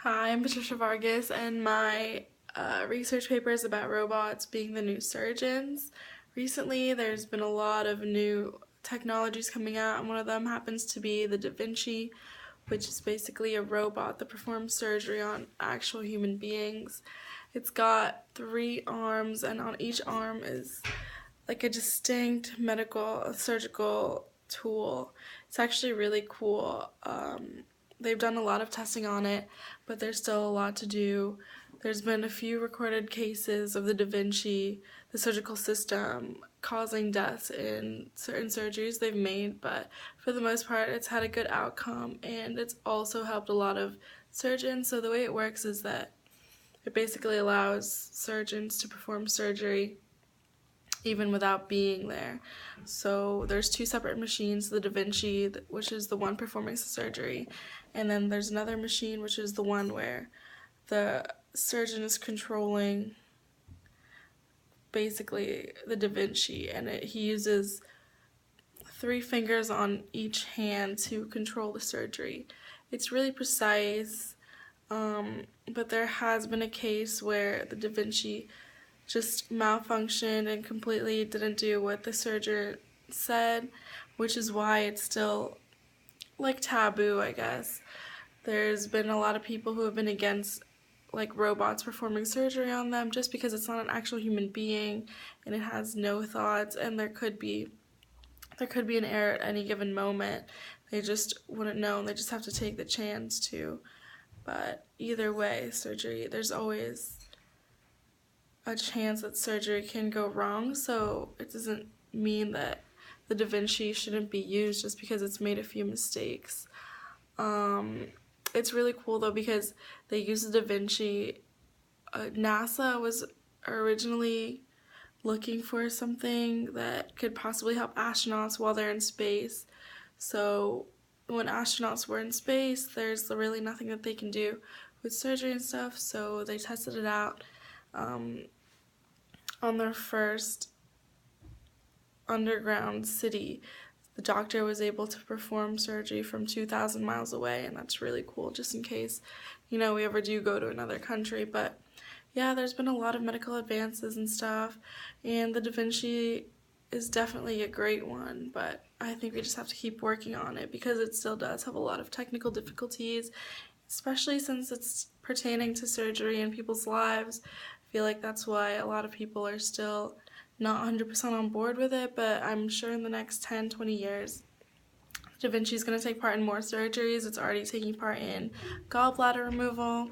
Hi, I'm Patricia Vargas, and my research paper is about robots being the new surgeons. Recently, there's been a lot of new technologies coming out, and one of them happens to be the Da Vinci, which is basically a robot that performs surgery on actual human beings. It's got 3 arms, and on each arm is like a distinct medical surgical tool. It's actually really cool. They've done a lot of testing on it, but there's still a lot to do. There's been a few recorded cases of the Da Vinci, the surgical system, causing deaths in certain surgeries they've made, but for the most part, it's had a good outcome, and it's also helped a lot of surgeons. So the way it works is that it basically allows surgeons to perform surgery even without being there. So there's 2 separate machines, the Da Vinci, which is the one performing the surgery, and then there's another machine, which is the one where the surgeon is controlling basically the Da Vinci, and he uses 3 fingers on each hand to control the surgery. It's really precise, but there has been a case where the Da Vinci just malfunctioned and completely didn't do what the surgeon said, which is why it's still like taboo, I guess. There's been a lot of people who have been against like robots performing surgery on them just because it's not an actual human being and it has no thoughts, and there could be an error at any given moment. They just wouldn't know, and they just have to take the chance to. But either way, surgery, there's always a chance that surgery can go wrong, so it doesn't mean that the Da Vinci shouldn't be used just because it's made a few mistakes. It's really cool though because they use the Da Vinci. NASA was originally looking for something that could possibly help astronauts while they're in space. So when astronauts were in space, there's really nothing that they can do with surgery and stuff, so they tested it out. On their first underground city, the doctor was able to perform surgery from 2,000 miles away, and that's really cool just in case, we ever do go to another country. But yeah, there's been a lot of medical advances and stuff, and the Da Vinci is definitely a great one, but I think we just have to keep working on it because it still does have a lot of technical difficulties, especially since it's pertaining to surgery and people's lives. I feel like that's why a lot of people are still not 100% on board with it, but I'm sure in the next 10, 20 years, Da Vinci's going to take part in more surgeries. It's already taking part in gallbladder removal.